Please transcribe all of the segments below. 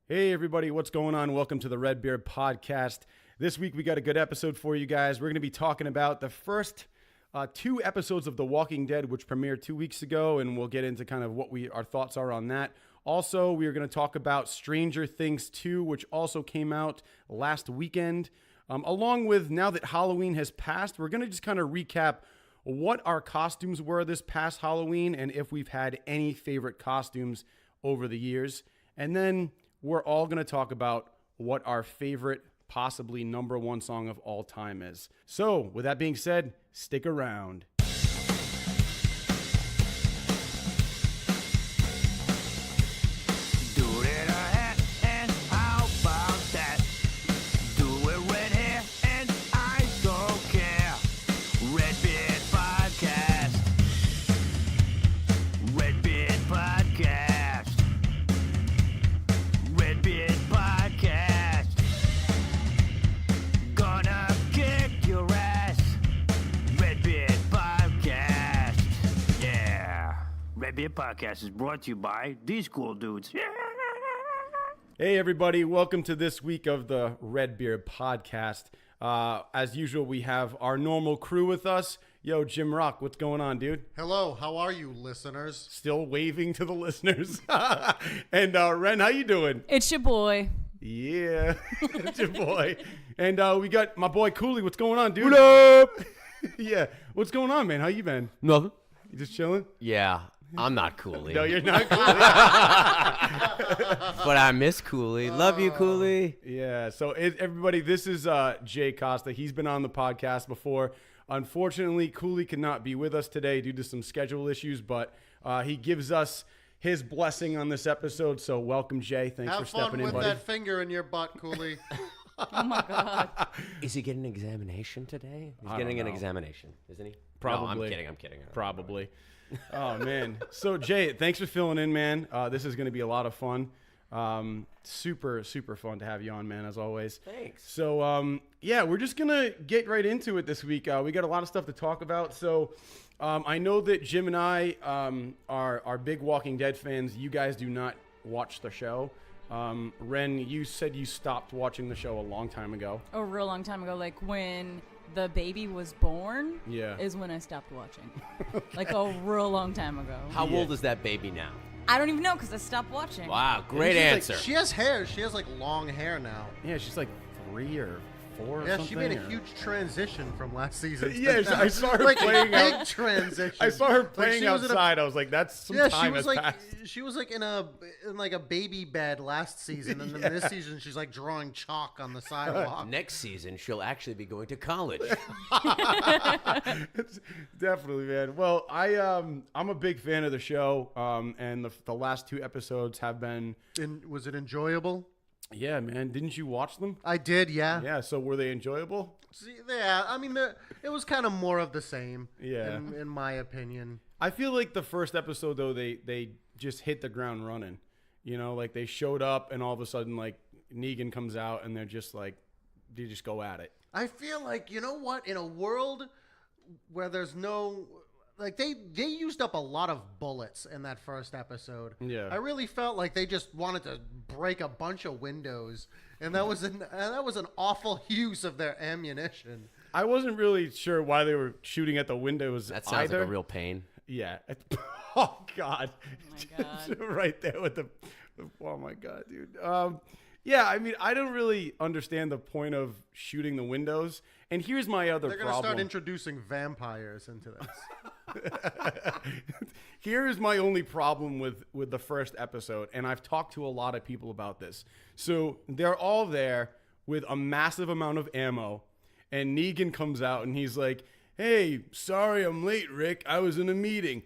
Hey everybody, what's going on? Welcome to the RedBeard Podcast. This week we got a good episode for you guys. We're going to be talking about the first two episodes of The Walking Dead, which premiered 2 weeks ago, and we'll get into kind of what our thoughts are on that. Also, we are going to talk about Stranger Things 2, which also came out last weekend. Along with, now that Halloween has passed, we're going to just kind of recap what our costumes were this past Halloween and if we've had any favorite costumes over the years. And then we're all going to talk about what our favorite, possibly number one song of all time is. So, with that being said, stick around. RedBeard Podcast is brought to you by these cool dudes. Hey everybody, welcome to this week of the RedBeard Podcast. As usual, we have our normal crew with us. Yo, Jim Rock, what's going on, dude? Hello, how are you, listeners? Still waving to the listeners. And Ren, how you doing? It's your boy. Yeah, it's your boy. And we got my boy Cooley. What's going on, dude? What up? Yeah, what's going on, man? How you been? Nothing. You just chilling? Yeah, I'm not Cooley. No, you're not Cooley. But I miss Cooley. Love you, Cooley. Yeah, so everybody, this is Jay Costa. He's been on the podcast before. Unfortunately, Cooley could not be with us today due to some schedule issues, but he gives us his blessing on this episode. So welcome, Jay. Thanks for stepping in, buddy. Have fun with that finger in your butt, Cooley. Oh my God. Is he getting an examination today? He's I getting don't an know. examination, isn't he? Probably. No, I'm kidding. Probably. Oh, man. So, Jay, thanks for filling in, man. This is going to be a lot of fun. Super, super fun to have you on, man, as always. Thanks. So, yeah, we're just going to get right into it this week. We got a lot of stuff to talk about. So, I know that Jim and I are big Walking Dead fans. You guys do not watch the show. Ren, you said you stopped watching the show a long time ago. A real long time ago, like when the baby was born, Yeah. is when I stopped watching. Like a real long time ago. How old is that baby now? I don't even know because I stopped watching. Wow, great She's answer. Like, she has hair. She has like long hair now. Yeah, she's like 3 or 4 or Yeah, something. she made a or- huge transition from last season. to Yeah, now. I saw her like playing a big out- transition. I saw her Like, playing she was in a- outside. I was like, that's some Yeah, time she was has like passed. she was like in like a baby bed last season, and then this season she's like drawing chalk on the sidewalk. Next season, she'll actually be going to college. Definitely, man. Well, I'm a big fan of the show, and the last 2 episodes have been. And was it enjoyable? Yeah, man. Didn't you watch them? I did, yeah. Yeah. So were they enjoyable? See, yeah, I mean, it was kind of more of the same. Yeah. In my opinion. I feel like the first episode though they just hit the ground running. You know, like they showed up and all of a sudden like Negan comes out and they're just like they just go at it. I feel like, you know what, in a world where there's no, like they used up a lot of bullets in that first episode. Yeah. I really felt like they just wanted to break a bunch of windows, and that was an awful use of their ammunition. I wasn't really sure why they were shooting at the windows. That sounds either. like a real pain. Yeah. Oh God. Oh my God. Right there with the. Oh my God, dude. Yeah, I mean, I don't really understand the point of shooting the windows. And here's my other They're going to problem. start introducing vampires into this. Here's my only problem with the first episode, and I've talked to a lot of people about this. So they're all there with a massive amount of ammo, and Negan comes out and he's like, "Hey, sorry I'm late, Rick. I was in a meeting."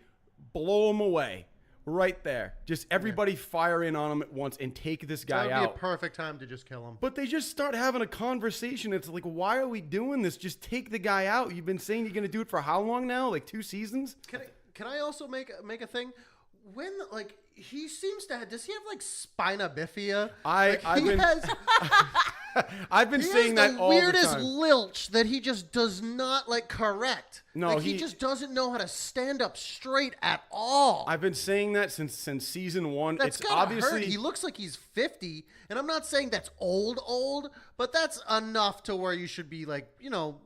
Blow him away. Right there. Just everybody fire in on him at once and take this guy That would out. be a perfect time to just kill him. But they just start having a conversation. It's like, why are we doing this? Just take the guy out. You've been saying you're going to do it for how long now? Like 2 seasons? Can I also make a thing? When he seems to have, does he have like spina bifida? I've been I've been He saying has that the all weirdest the time. lilch that he just does not like correct. No, like, he just doesn't know how to stand up straight at all. I've been saying that since season 1. That's It's gotta obviously hurt. He looks like he's 50, and I'm not saying that's old, but that's enough to where you should be like,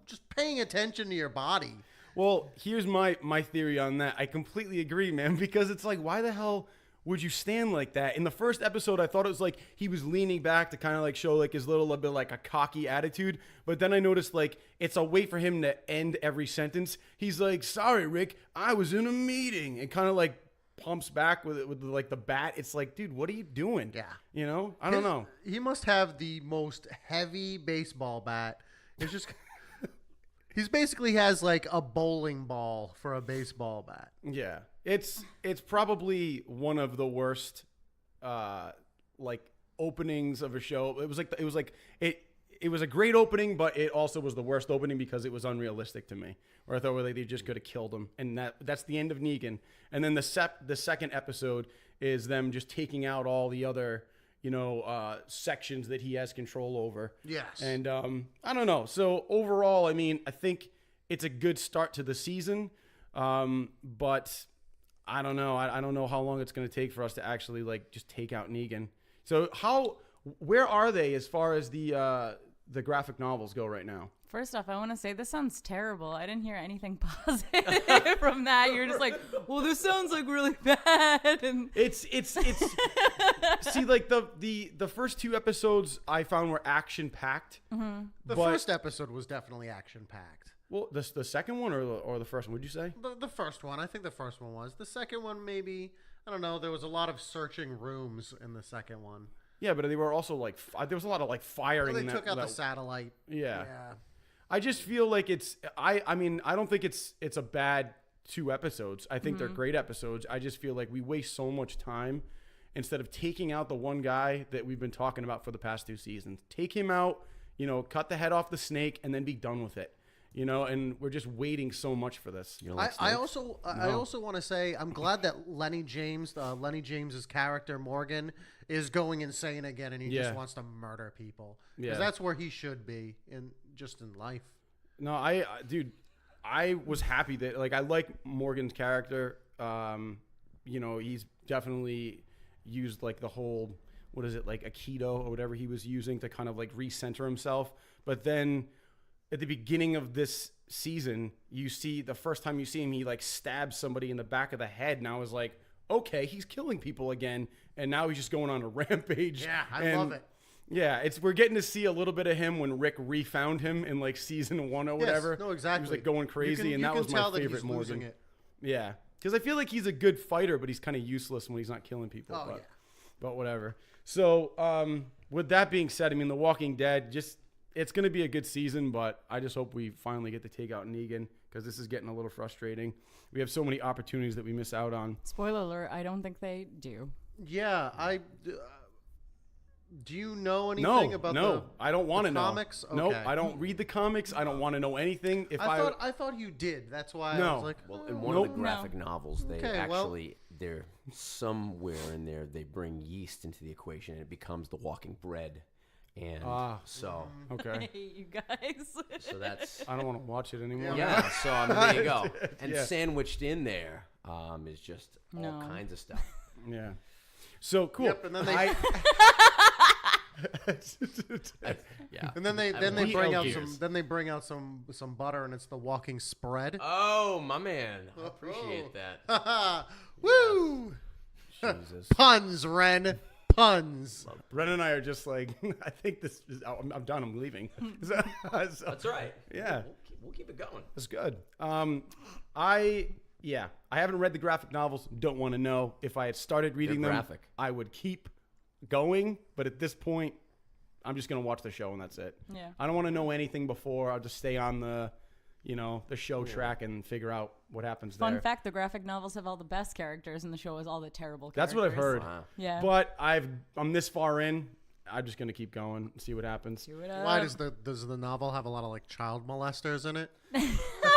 just paying attention to your body. Well, here's my theory on that. I completely agree, man, because it's like, why the hell would you stand like that? In the first episode, I thought it was like he was leaning back to kind of like show like his little bit like a cocky attitude. But then I noticed like it's a way for him to end every sentence. He's like, sorry, Rick, I was in a meeting, and kind of like pumps back with like the bat. It's like, dude, what are you doing? Yeah. I don't know. He must have the most heavy baseball bat. It's just... He's basically has like a bowling ball for a baseball bat. Yeah. It's probably one of the worst like openings of a show. It was a great opening, but it also was the worst opening because it was unrealistic to me. Where I thought they just could have killed him, and that's the end of Negan. And then the second episode is them just taking out all the other sections that he has control over. Yes. And I don't know. So overall, I mean, I think it's a good start to the season, but I don't know. I don't know how long it's going to take for us to actually like just take out Negan. So where are they as far as the graphic novels go right now? First off, I want to say this sounds terrible. I didn't hear anything positive from that. You're just like, well, this sounds like really bad. And it's see, like the first 2 episodes I found were action packed. Mm-hmm. The first episode was definitely action packed. Well, the second one or the first one? Would you say The first one? I think the first one was. The second one, maybe. I don't know. There was a lot of searching rooms in the second one. Yeah, but they were also like there was a lot of like firing. Well, they took out the satellite. Yeah. I just feel like I mean, I don't think it's a bad 2 episodes. I think they're great episodes. I just feel like we waste so much time instead of taking out the one guy that we've been talking about for the past 2 seasons. Take him out, cut the head off the snake and then be done with it. And we're just waiting so much for this. I also want to say I'm glad that Lenny James's character Morgan is going insane again, and he just wants to murder people. Because that's where he should be in life. No, I was happy that I like Morgan's character. He's definitely used like the whole like Aikido or whatever he was using to kind of like recenter himself. But then at the beginning of this season, the first time you see him, he like stabs somebody in the back of the head, and I was like, okay, he's killing people again, and now he's just going on a rampage. Yeah, I love it. Yeah, we're getting to see a little bit of him when Rick refound him in like season 1 or whatever. Yes, no, exactly. He was like going crazy, and that was my favorite Morgan. Yeah, because I feel like he's a good fighter, but he's kind of useless when he's not killing people. Oh, but whatever. So with that being said, I mean, The Walking Dead, it's going to be a good season, but I just hope we finally get to take out Negan because this is getting a little frustrating. We have so many opportunities that we miss out on. Spoiler alert, I don't think they do. Yeah, do you know anything about the I don't want to know. Comics? Okay. No, I don't read the comics. I don't want to know anything. I thought you did. That's why I was like, well, in one of the graphic novels, they're somewhere in there, they bring yeast into the equation, and it becomes the walking bread. And okay. Hey, you guys. So that's... I don't want to watch it anymore. Yeah, so I mean, there you go. And sandwiched in there is just all kinds of stuff. Yeah. So cool. Yep, and then they and then they bring out some butter, and it's the walking spread. Oh, my man. I appreciate that. Woo! Jesus. Puns, Ren. Puns. Ren and I are just like, I think this is, I'm done. I'm leaving. That's right. Yeah. We'll keep it going. That's good. I haven't read the graphic novels. Don't want to know. If I had started reading them, I would keep going. But at this point, I'm just going to watch the show and that's it. Yeah. I don't want to know anything before. I'll just stay on the show track and figure out what happens there. Fun fact, the graphic novels have all the best characters and the show has all the terrible characters. That's what I've heard. Yeah. But I'm this far in. I'm just going to keep going and see what happens. Why does the novel have a lot of like child molesters in it?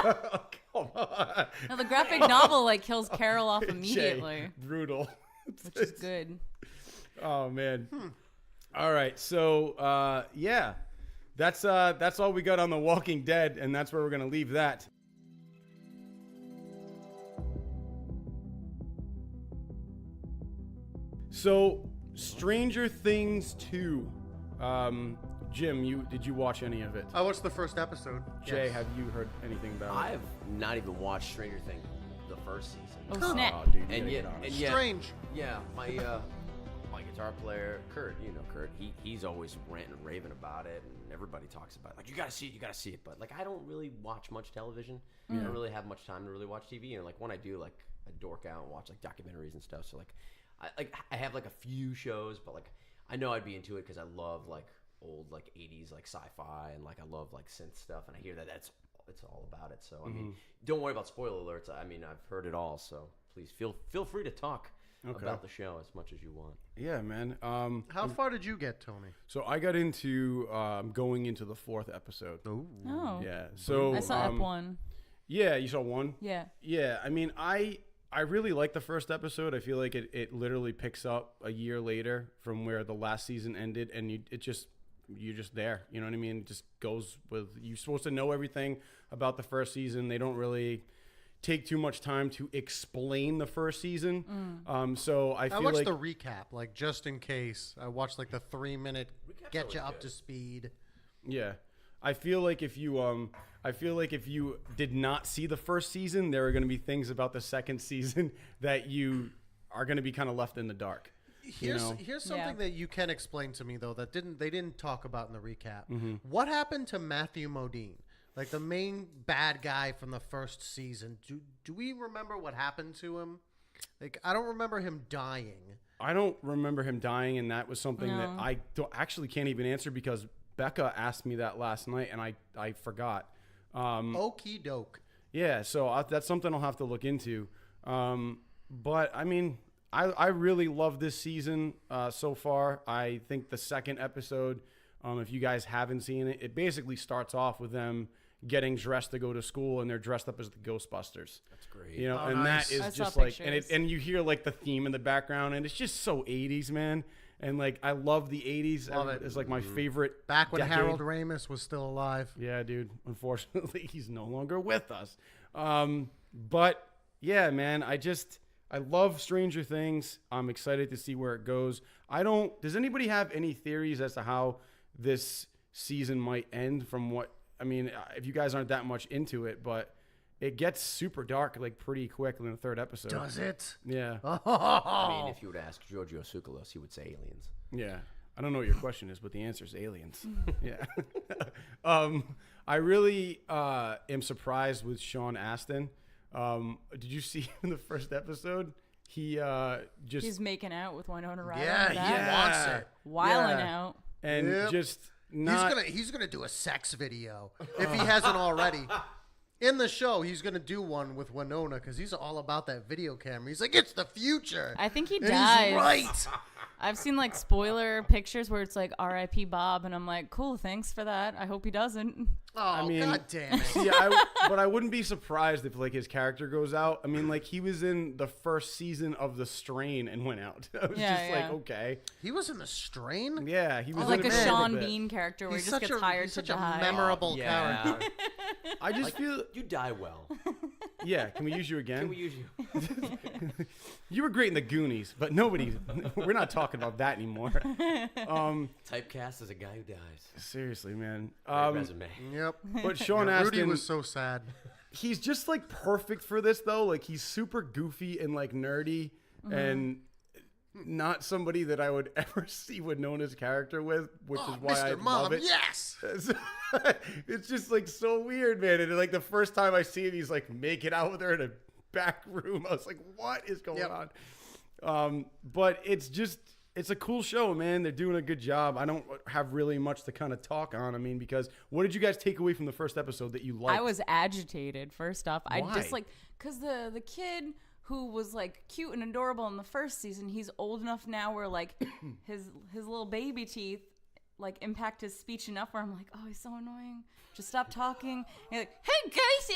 Come on. No, the graphic novel kills Carol off immediately. Brutal. Which is good. Oh man. All right, so yeah, that's all we got on The Walking Dead, and that's where we're gonna leave that. So, Stranger Things 2. Jim, did you watch any of it? I watched the first episode. Jay, have you heard anything about it? I've not even watched Stranger Things the first season. Oh, snap. Oh, dude, And yet, Strange. Yeah, my guitar player, Kurt, Kurt, he's always ranting and raving about it, and everybody talks about it. Like, you gotta see it. But like, I don't really watch much television. I don't really have much time to really watch TV. And like, when I do, like, I dork out and watch like documentaries and stuff. So like, I have like a few shows, but like, I know I'd be into it because I love like old like 80s like sci-fi, and like I love like synth stuff, and I hear that it's all about it. So I mean, don't worry about spoiler alerts. I mean, I've heard it all, so please feel free to talk about the show as much as you want. Yeah, man. How far did you get, Tony? So I got into going into the 4th episode. Ooh. Oh. Yeah. So I saw Ep1. Yeah, you saw 1? Yeah. Yeah. I mean, I really like the first episode. I feel like it literally picks up a year later from where the last season ended, and you're just there. You know what I mean? It just goes with, you're supposed to know everything about the first season. They don't really take too much time to explain the first season. So I feel watched like the recap, like, just in case. I watched like the 3-minute get you up to speed. Yeah. I feel like if you did not see the first season, there are going to be things about the second season that you are going to be kind of left in the dark. Here's something that you can explain to me though that they didn't talk about in the recap. What happened to Matthew Modine, like the main bad guy from the first season? Do we remember what happened to him? Like, I don't remember him dying. I don't remember him dying, and that was something that I can't even answer because Becca asked me that last night, and I forgot. Okie doke. Yeah, so that's something I'll have to look into. But I mean, I really love this season so far. I think the second episode, if you guys haven't seen it, it basically starts off with them getting dressed to go to school, and they're dressed up as the Ghostbusters. That's great. You know, Oh, and nice. that is I just saw like, pictures. and you hear like the theme in the background, and it's just so 80s, man. And like, I love the 80s. Love it. It's like my favorite. Back when decade. Harold Ramis was still alive. Yeah, dude. Unfortunately, he's no longer with us. But yeah, man, I love Stranger Things. I'm excited to see where it goes. Does anybody have any theories as to how this season might end from what, I mean, if you guys aren't that much into it, but it gets super dark like pretty quick in the 3rd episode. Does it? Yeah. I mean, if you were to ask Giorgio Tsoukalos, he would say aliens. Yeah. I don't know what your question is, but the answer is aliens. Yeah. I really am surprised with Sean Astin. Did you see him in the first episode? He's making out with Winona Ryder. Yeah, he wants it. Wilding Yeah. out. and Yep. just not. He's gonna do a sex video if he hasn't already. In the show, he's gonna do one with Winona because he's all about that video camera. He's like, it's the future. I think he and dies. He's right. I've seen like spoiler pictures where it's like R.I.P. Bob, and I'm like, cool, thanks for that. I hope he doesn't. Oh, mean, God damn it. Yeah, but I wouldn't be surprised if like his character goes out. I mean, like he was in the first season of The Strain and went out. I was Yeah, just yeah. like, okay, He was in The Strain? yeah, he was Like in a it for little Sean bit. Bean character where He's he just such gets hired to such die. a memorable character. I just feel, You die well. yeah. Can we use you again? Can we use you? You were great in the Goonies, but we're not talking about that anymore. Typecast as a guy who dies. Seriously, man. Great resume. Yep. But Sean Yeah, Rudy Astin was so sad. he's just like perfect for this though. Like he's super goofy and like nerdy and not somebody that I would ever see Winona's character with, which is why I Mr. Mom, love it. yes. It's just like so weird, man. And like the first time I see him, he's like making out with her in a back room. I was like, what is going on? But it's a cool show, man. They're doing a good job. I don't have really much to kind of talk on. I mean, because what did you guys take away from the first episode that you liked? I was agitated, first off. I Why? just like, because the kid who was like cute and adorable in the first season, he's old enough now where like his little baby teeth like impact his speech enough where I'm like, oh, he's so annoying. Just stop talking. And you're like, hey guys,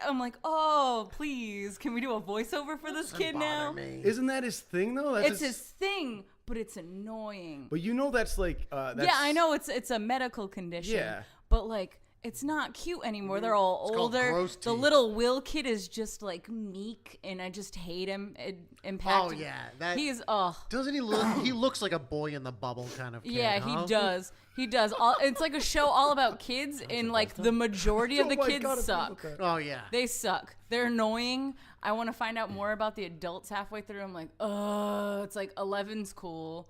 I'm like, oh, please, can we do a voiceover for this kid now? Me. Isn't that his thing though? That's It's his thing, but it's annoying. But you know that's like that's, yeah, I know it's a medical condition. Yeah. But like it's not cute anymore. They're all older. gross The teeth. little Will kid is just like meek, and I just hate him. It impacted. Oh yeah, that He's doesn't he look? He looks like a boy in the bubble kind of kid. yeah, huh? he does. He does. It's like a show all about kids, and like the majority of the my kids God, I suck. forgot Oh yeah. They suck. They're annoying. I want to find out more about the adults halfway through. I'm like, it's like 11's cool.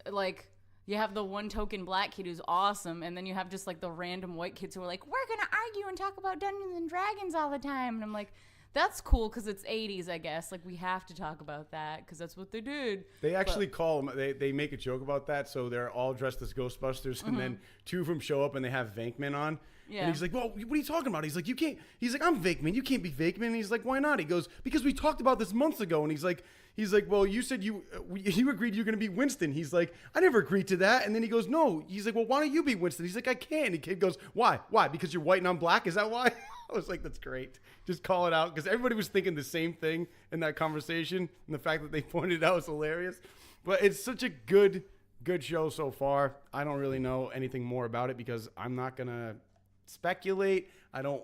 Like, you have the one token black kid who's awesome, and then you have just like the random white kids who are like, we're gonna argue and talk about Dungeons and Dragons all the time. And I'm like, that's cool because it's 80s, I guess. Like, we have to talk about that because that's what they did. They actually call them. They make a joke about that. So they're all dressed as Ghostbusters, and then two of them show up and they have Venkman on. Yeah. And he's like, "Well, what are you talking about?" He's like, "You can't." He's like, "I'm Venkman. You can't be Venkman." And he's like, "Why not?" He goes, "Because we talked about this months ago." And he's like, "Well, you said you agreed you're going to be Winston." He's like, "I never agreed to that." And then he goes, "No." He's like, "Well, why don't you be Winston?" He's like, "I can't." And the kid goes, "Why? Why? Because you're white and I'm black? Is that why?" I was like, "That's great. Just call it out," because everybody was thinking the same thing in that conversation, and the fact that they pointed it out was hilarious. But it's such a good show so far. I don't really know anything more about it because I'm not gonna speculate. I don't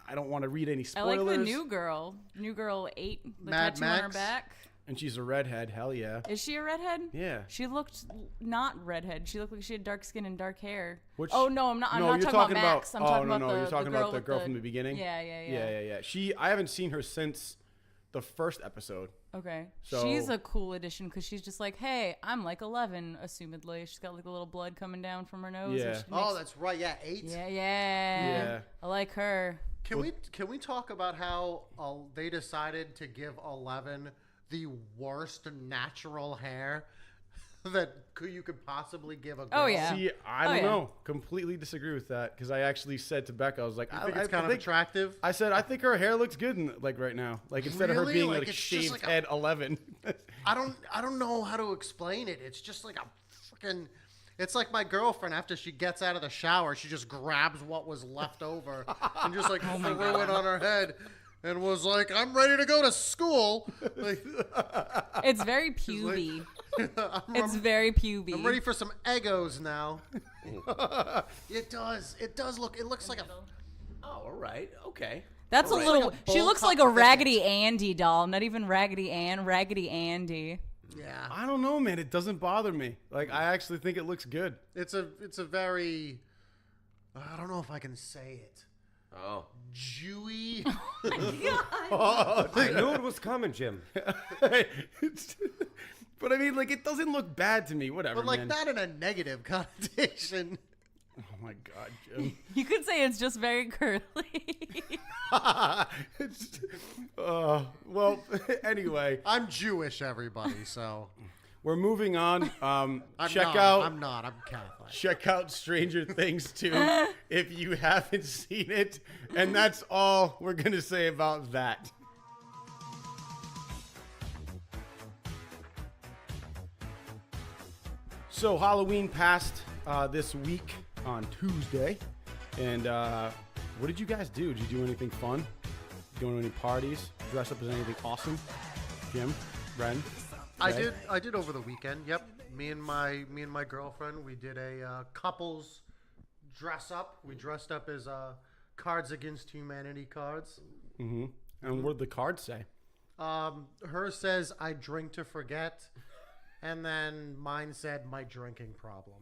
want to read any spoilers. I like the new girl 8, the Mad tattoo on her Max? back. And she's a redhead. Hell yeah. Is she a redhead? Yeah. She looked not redhead. She looked like she had dark skin and dark hair. Which- oh no, I'm not. I'm no, not you're talking about Max. I'm talking about the you're talking girl about the with girl from the beginning. Yeah. I haven't seen her since the first episode. Okay. So- She's a cool addition because she's just like, hey, I'm like 11, assumedly. She's got like a little blood coming down from her nose. Yeah. and she Oh, makes- that's right. Yeah, 8. Yeah. I like her. Can we talk about how they decided to give 11 the worst natural hair that you could possibly give a girl? Oh, yeah. See, I don't know. Completely disagree with that because I actually said to Becca, I was like, I think it's kind of attractive. I said, I think her hair looks good like right now. Like instead of her Really? being Like, like it's just shaved like a- head 11. I don't know how to explain it. It's just like a freaking. It's like my girlfriend after she gets out of the shower, she just grabs what was left over and just like threw it on her head and was like, "I'm ready to go to school." Like, It's very puby. It's I'm, very puby. I'm ready for some Eggos now. It does. It does look. It looks like a. Oh, all right. Okay. That's a Looks little. like a She bowl looks cut like a thicket. Raggedy Andy doll. Not even Raggedy Ann. Raggedy Andy. Yeah. I don't know, man. It doesn't bother me. Like I actually think it looks good. It's a very. I don't know if I can say it. Oh. Jewy. I knew it was coming, Jim. But I mean, like, it doesn't look bad to me. Whatever, But like man. not in a negative connotation. Oh my God, Jim. You could say it's just very curly. It's, well, anyway, I'm Jewish, everybody. So we're moving on. I'm Check not. I'm Catholic. Check out Stranger Things 2 if you haven't seen it. And that's all we're going to say about that. So Halloween passed this week on Tuesday. And what did you guys do? Did you do anything fun? Go to any parties? Dress up as anything awesome? Jim? Ren? I Ray? did over the weekend. Yep. Me and my girlfriend, we did a couples dress up. We dressed up as Cards Against Humanity cards. Mm-hmm. And what did the cards say? Hers says I drink to forget, and then mine said my drinking problem.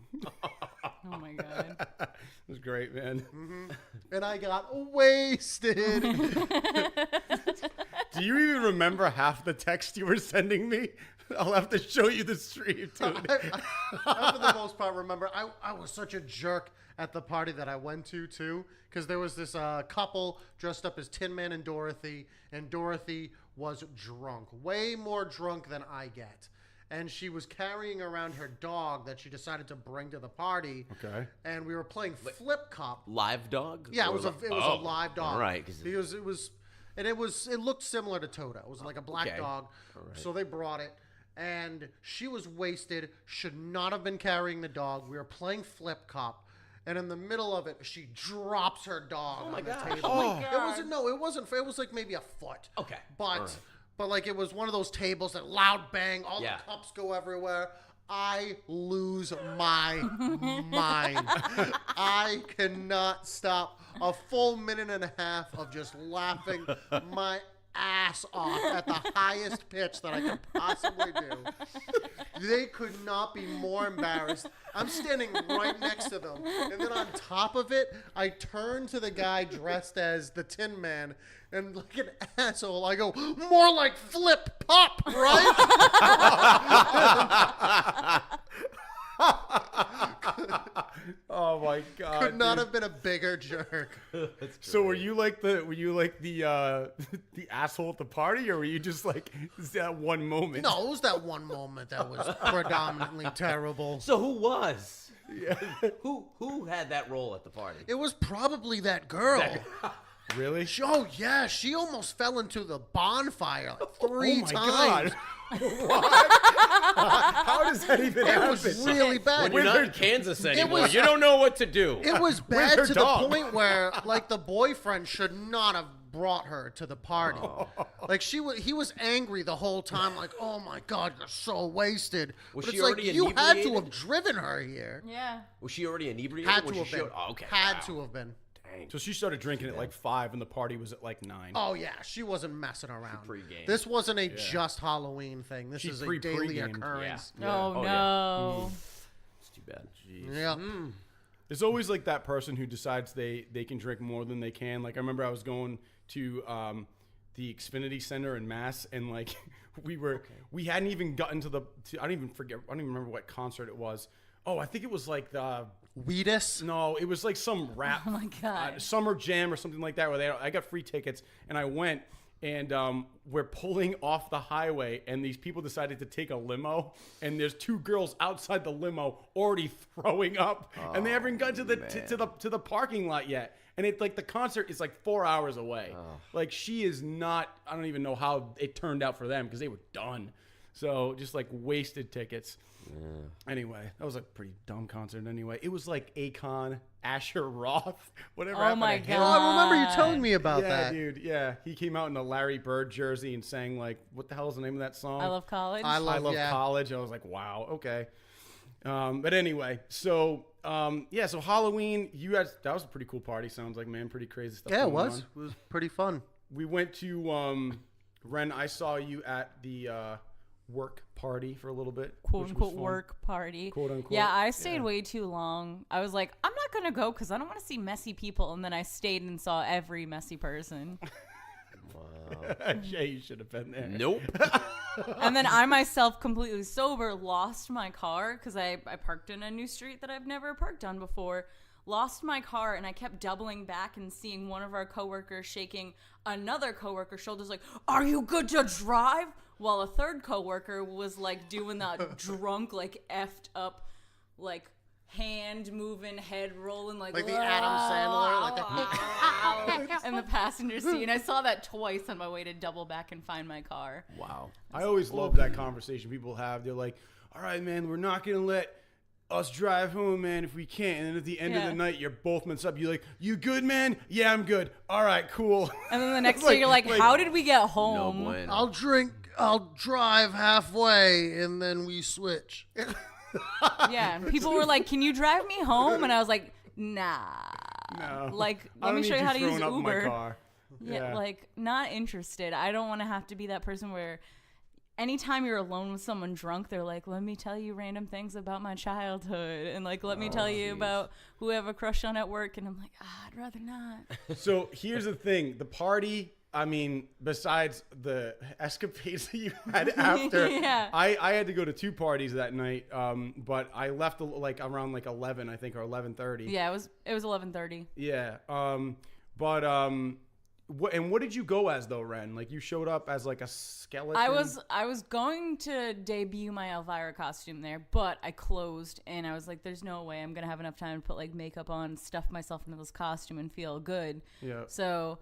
Oh my God. It was great, man. And I got wasted. Do you even remember half the text you were sending me? I'll have to show you the stream, dude. I, for the most part, remember I was such a jerk at the party that I went to too, because there was this couple dressed up as Tin Man and Dorothy was drunk, way more drunk than I get. And she was carrying around her dog that she decided to bring to the party. Okay. And we were playing Flip Cup. Live dog? Yeah, it Or was a live dog. All right. It looked similar to Toto. It was like a black Okay. dog. All right. So they brought it, and she was wasted. Should not have been carrying the dog. We were playing Flip Cup, and in the middle of it, she drops her dog on the table. It wasn't. It was like maybe a foot. Okay. But All right. but like it was one of those tables that loud bang. All Yeah. the cups go everywhere. I lose my mind. I cannot stop. A full minute and a half of just laughing my ass off at the highest pitch that I could possibly do. They could not be more embarrassed. I'm standing right next to them. And then on top of it, I turn to the guy dressed as the Tin Man. And like an asshole, I go, more like Flip Pop, right? Oh my god! Could not have been a bigger jerk. So were you like the asshole at the party, or were you just like that one moment? No, it was that one moment that was predominantly terrible. So who was? Yeah. Who had that role at the party? It was probably that girl. Really? Oh yeah, she almost fell into the bonfire like 3 times. God. What? How does that even happen? It was really bad. When you're not in Kansas anymore, was- you don't know what to do. It was Where's bad her to dog? the point where, like, the boyfriend should not have brought her to the party. Like, he was angry the whole time. Like, oh my God, you're so wasted. Was but she it's like already you had to inebriated? have driven her here. Yeah. Was she already inebriated? Had when to she have been. showed? Oh, okay. Had wow. to have been. Dang. So she started drinking at like 5, and the party was at like 9. Oh yeah, she wasn't messing around. Pre-gamed. This wasn't a just Halloween thing. This She is a pre-gamed. daily Yeah. occurrence. Oh, Oh, no. It's too bad. Yeah. There's always like that person who decides they can drink more than they can. Like I remember I was going to the Xfinity Center in Mass, and like we hadn't even gotten to I don't even remember what concert it was. Oh, I think it was like the Wheatus. no, it was like some rap Oh my God. summer jam or something like that where I got free tickets and I went. And we're pulling off the highway, and these people decided to take a limo, and there's 2 girls outside the limo already throwing up, and they haven't got to the parking lot yet. And it's like the concert is like 4 hours away. Like she is not. I don't even know how it turned out for them because they were done. So just like wasted tickets. Yeah. Anyway, that was a pretty dumb concert. Anyway, it was like Akon, Asher Roth, whatever. Oh happened my to him. Oh, I remember you telling me about Yeah, that. dude. Yeah, he came out in a Larry Bird jersey and sang like, what the hell is the name of that song? I Love College. I I love love yeah. college. I was like, wow, okay. But anyway, so so Halloween, that was a pretty cool party. Sounds like, man, pretty crazy stuff. Yeah, it going was. on. It was pretty fun. We went to Ren. I saw you at the work party for a little bit, quote which was unquote fun. work party. Quote unquote. Yeah, I stayed way too long. I was like, I'm not gonna go because I don't want to see messy people. And then I stayed and saw every messy person. Jay, you should have been there. Nope. And then I myself, completely sober, lost my car because I parked in a new street that I've never parked on before. Lost my car, and I kept doubling back and seeing one of our coworkers shaking another coworker's shoulders like, are you good to drive? While a third coworker was like doing that drunk, like effed up, like hand moving, head rolling, like Like the Adam Sandler, like the in the passenger seat. And I saw that twice on my way to double back and find my car. Wow. I always love that conversation people have. They're like, all right, man, we're not going to let us drive home, man, if we can't. And then at the end of the night, you're both messed up. You're like, you good, man? Yeah, I'm good. All right, cool. And then the next day, you're like, how did we get No home? bueno. I'll drive halfway, and then we switch. Yeah, and people were like, can you drive me home? And I was like, nah. No. Like, I let don't me need show you how to use throwing up in my Uber. car. Yeah, like, not interested. I don't want to have to be that person where anytime you're alone with someone drunk, they're like, let me tell you random things about my childhood. And, like, let me tell you about who I have a crush on at work. And I'm like, I'd rather not. So here's the thing. The party, I mean, besides the escapades that you had after, Yeah. I had to go to 2 parties that night, but I left like around like 11, I think, or 11:30. Yeah, it was 11:30. Yeah. What did you go as though, Ren? Like you showed up as like a skeleton. I was going to debut my Elvira costume there, but I closed and I was like, there's no way I'm gonna have enough time to put like makeup on, stuff myself into this costume and feel good. Yeah. So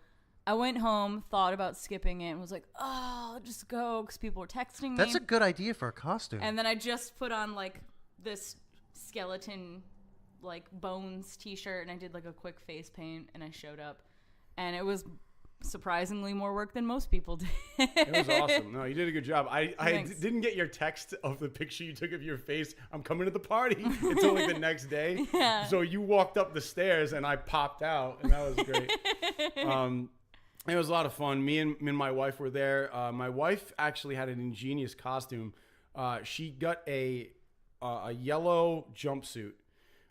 I went home, thought about skipping it, and was like, oh, I'll just go because people were texting me. That's a good idea for a costume. And then I just put on like this skeleton like bones t-shirt and I did like a quick face paint and I showed up and it was surprisingly more work than most people did. It was awesome. No, you did a good job. I Thanks. didn't get your text of the picture you took of your face. I'm coming to the party. It's only the next day. Yeah. So you walked up the stairs and I popped out, and that was great. It was a lot of fun. Me and my wife were there. My wife actually had an ingenious costume. She got a yellow jumpsuit.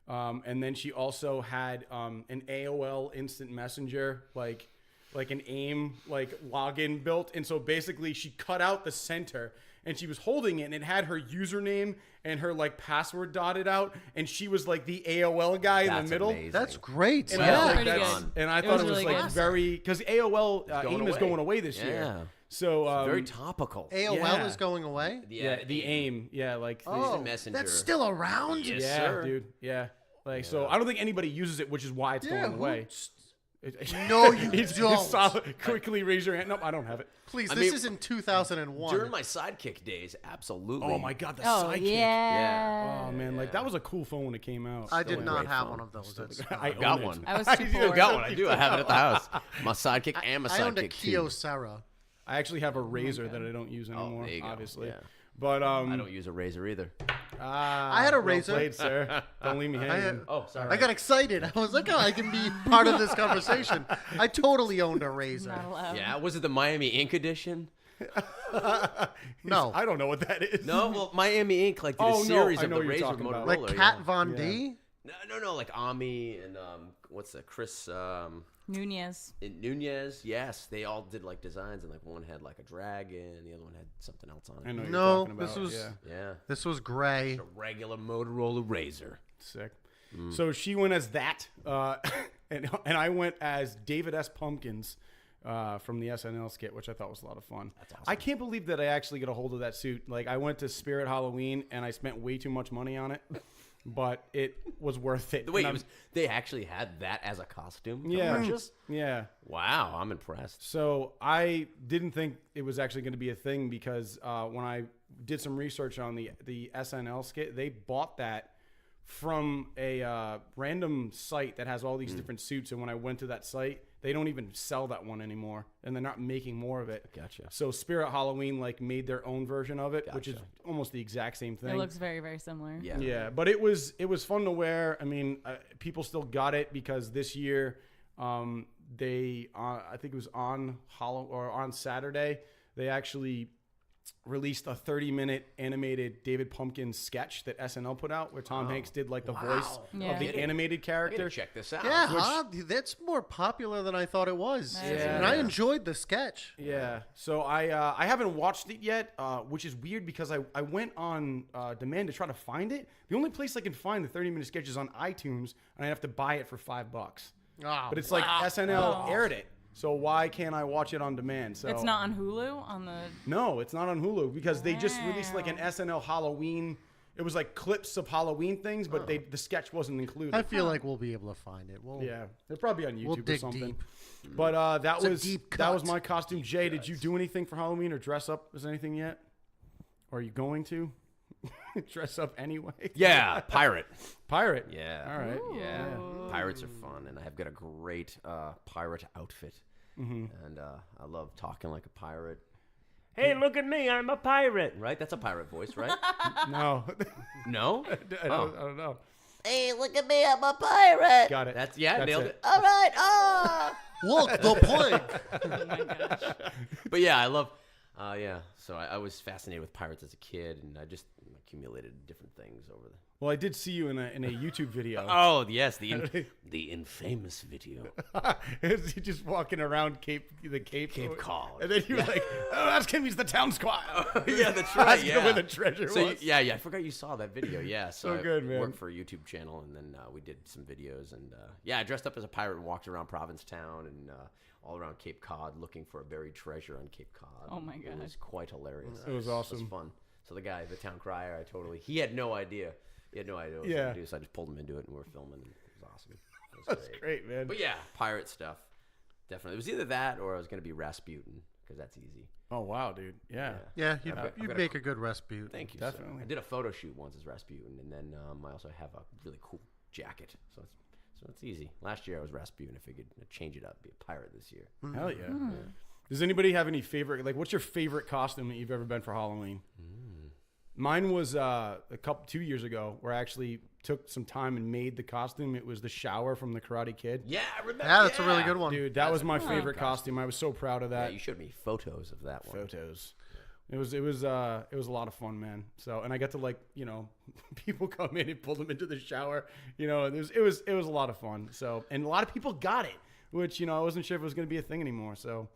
And then she also had an AOL Instant Messenger, like an AIM login built. And so basically she cut out the center and she was holding it and it had her username and her password dotted out, and she was like the AOL guy in the middle. Amazing. That's great. And Yeah. I was like, Pretty that's, good. and I It thought was it was really like good. very, because AOL AIM is away. going away this year. Yeah. So Very topical. AOL Yeah. is going away? yeah, the AIM, yeah, like Oh, Messenger. that's still around? Yes, yeah, sir. dude, yeah. So I don't think anybody uses it, which is why it's going away. No, you He's don't. solid. Quickly raise your hand. Nope, I don't have it. Please, I this mean, is in 2001. During my sidekick days, absolutely. Oh my god, the Oh, sidekick. yeah. Oh man, that was a cool phone when it came out. I Still did a not great have phone. one of those. That's, I got own it. one. I was I too do poor. Got one. I do. I have it at the house. My sidekick and my I owned a sidekick too. Kyocera. I actually have a razor that I don't use anymore. there you go. Obviously, Yeah. but I don't use a razor either. I had a well razor. played, sir. Don't leave me hanging. Oh, sorry. I got excited. I was like, oh, I can be part of this conversation. I totally owned a razor. Not allowed. Yeah, was it the Miami Ink edition? No. I don't know what that is. No, well, Miami Ink did Oh, a no, series I of know the what you're razor talking Motorola. about. Like Kat yeah. Von D? No, like Ami and what's that? Chris Nunez. Nunez. Yes, they all did designs, and one had a dragon, the other one had something else on I it. know what No, you're talking about. this was- yeah. Yeah, This was gray. a regular Motorola razor. Sick. So she went as that, and I went as David S. Pumpkins from the SNL skit, which I thought was a lot of fun. That's awesome. I can't believe that I actually get a hold of that suit. I went to Spirit Halloween, and I spent way too much money on it, but it was worth it. The way And they actually had that as a costume. to Yeah. purchase? yeah. Wow, I'm impressed. So I didn't think it was actually going to be a thing because when I did some research on the SNL skit, they bought that from a random site that has all these different suits. And when I went to that site, they don't even sell that one anymore, and they're not making more of it. Gotcha. So Spirit Halloween made their own version of it, which is almost the exact same thing. It looks very, very similar. Yeah. Yeah, but it was fun to wear. I mean, people still got it because this year, they I think it was on Saturday, they actually released a 30-minute animated David Pumpkins sketch that SNL put out, where Tom Hanks did the voice Yeah. of the animated I character. gotta check this out. Yeah, huh? That's more popular than I thought it was. Yeah. And I enjoyed the sketch. Yeah, so I haven't watched it yet, which is weird because I went on demand to try to find it. The only place I can find the 30-minute sketch is on iTunes, and I have to buy it for $5. Oh, But it's SNL aired it, so why can't I watch it on demand? So It's not on Hulu on the. No, it's not on Hulu because they just released an SNL Halloween. It was clips of Halloween things, but the sketch wasn't included. I feel like we'll be able to find it. Yeah, they're probably on YouTube We'll or dig something. deep. But that It's a was deep that was cut. my costume. Jay, did you do anything for Halloween or dress up as anything yet? Or are you going to dress up anyway? Yeah, pirate. Pirate. Yeah. All right. Yeah, pirates are fun, and I've got a great pirate outfit, and I love talking like a pirate. Hey, look at me, I'm a pirate. Right? That's a pirate voice, right? No, No? I don't know. Hey, look at me, I'm a pirate. Got it. That's That's nailed it. it. All right, oh. Look, the plank. Oh my gosh. But yeah, I love. So I was fascinated with pirates as a kid, and I just accumulated different things over the. Well, I did see you in a YouTube video. Oh yes, the infamous video. Is he just walking around Cape Cod. and then he was like, "Oh, that's him. He's the town squire." Yeah, that's right. That's where the treasure So was. yeah, I forgot you saw that video. Yeah, so So good, man. I worked for a YouTube channel, and then we did some videos, and I dressed up as a pirate and walked around Provincetown and all around Cape Cod looking for a buried treasure on Cape Cod. Oh my It God. was quite hilarious. It was awesome. It was fun. So the guy, the town crier, he had no idea. He had no idea what I was Yeah. going to do, so I just pulled him into it, and we were filming, and it was awesome. It was That's great, man. But yeah, pirate stuff. Definitely. It was either that or I was going to be Rasputin, because that's easy. Oh wow, dude. Yeah. Yeah, you'd I've got make a good Rasputin. Thank you. Definitely. Sir. I did a photo shoot once as Rasputin, and then I also have a really cool jacket. So So it's easy. Last year I was Rasputin. I figured I'd change it up, be a pirate this year. Hell yeah. Does anybody have any favorite, like, what's your favorite costume that you've ever been for Halloween? Mine was 2 years ago where I actually took some time and made the costume. It was the shower from the Karate Kid. Yeah, I remember. Yeah, that's a really good one. Dude, that was my favorite costume. I was so proud of Yeah, that. you showed me photos of that one. Photos. It was a lot of fun, man. So, and I got to, like, you know, people come in and pull them into the shower, you know, and it was a lot of fun. So, and a lot of people got it, which, you know, I wasn't sure if it was going to be a thing anymore. So,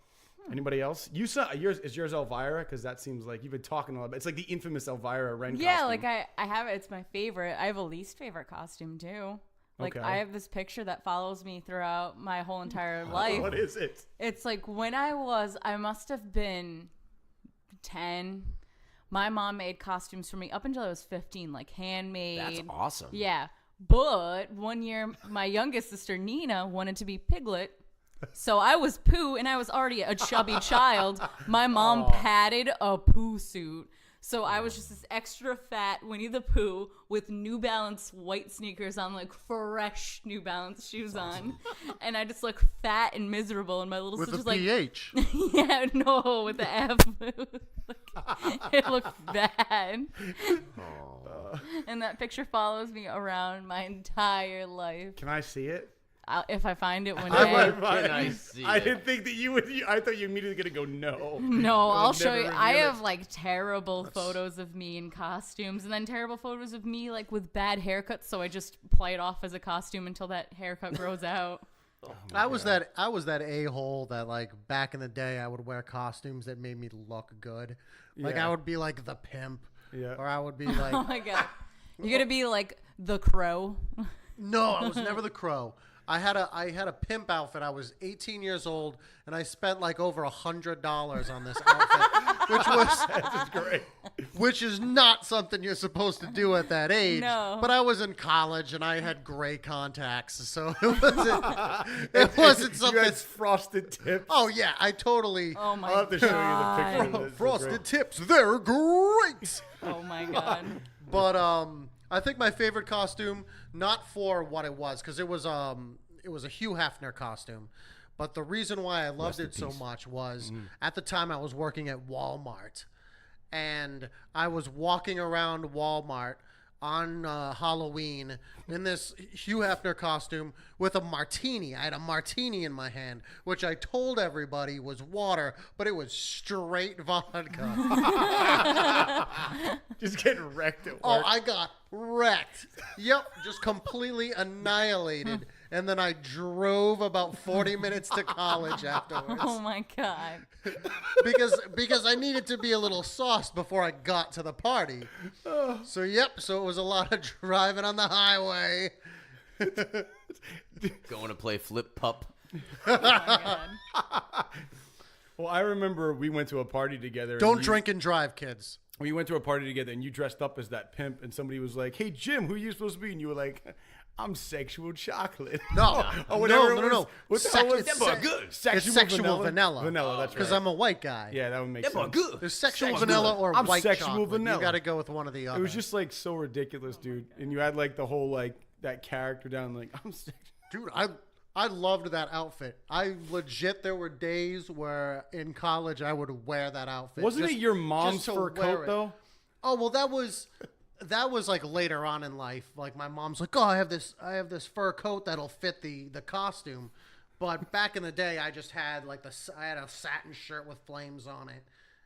anybody else? You saw yours? Is yours Elvira? Because that seems like you've been talking a lot about. It's like the infamous Elvira Wren Yeah, costume. like I have it. It's my favorite. I have a least favorite costume too. Like Okay. I have this picture that follows me throughout my whole entire life. What is it? It's like when I must have been 10. My mom made costumes for me up until I was 15, like handmade. That's awesome. Yeah. But one year, my youngest sister, Nina, wanted to be Piglet. So I was Pooh, and I was already a chubby child. My mom padded a Pooh suit. So I was just this extra fat Winnie the Pooh with New Balance white sneakers on, like fresh New Balance shoes on. And I just look fat and miserable. And my little With sister's the like, PH. yeah, no, with the F. It looked bad. And that picture follows me around my entire life. Can I see it? If I find it one day. I see I it? didn't think that you would. I thought you immediately gonna go no. No, I'll I'll show never you. I reveal have like terrible photos of me in costumes, and then terrible photos of me like with bad haircuts. So I just play it off as a costume until that haircut grows out. I was that a-hole that, like, back in the day I would wear costumes that made me look good. Like Yeah. I would be like the pimp. Yeah. Or I would be like Oh my god, you're gonna be like the Crow. no, I was never the Crow. I had a pimp outfit. I was 18 years old, and I spent like over $100 on this outfit, That's great. which is not something you're supposed to do at that age. No. But I was in college, and I had gray contacts, so it wasn't You something. had frosted tips. Oh yeah, I totally. Oh my I'll have to show you the god. picture. Of this. Frosted tips, they're great. Oh my god. But I think my favorite costume, not for what it was, because it was a Hugh Hefner costume, but the reason why I loved it so much was at the time I was working at Walmart, and I was walking around Walmart on Halloween in this Hugh Hefner costume with a martini. I had a martini in my hand, which I told everybody was water, but it was straight vodka. Just getting wrecked at work. Oh, I got wrecked. Yep, just completely annihilated. And then I drove about 40 minutes to college afterwards Oh my god. because I needed to be a little sauced before I got to the party. So it was a lot of driving on the highway. Going to play flip pup. Oh my god. Well, I remember we went to a party together. Don't drink and drive, kids. We went to a party together, and you dressed up as that pimp, and somebody was like, "Hey, Jim, who are you supposed to be?" And you were like, "I'm sexual chocolate." No, or whatever. no. What the hell was It's that? good. Sexual It's sexual vanilla. Vanilla, that's right. Because I'm a white guy. Yeah, that would make sense. good. There's sexual Sexual. vanilla or I'm white sexual chocolate. vanilla. You got to go with one or the other. It was just like so ridiculous, dude. And you had like the whole like that character down, like I'm sexual. Dude, I loved that outfit. There were days where in college I would wear that outfit. Wasn't just- it your mom's just to fur wear coat it. though? Oh, well, that was like later on in life. Like my mom's like, "Oh, I have this fur coat that'll fit the costume." But back in the day, I just had I had a satin shirt with flames on it,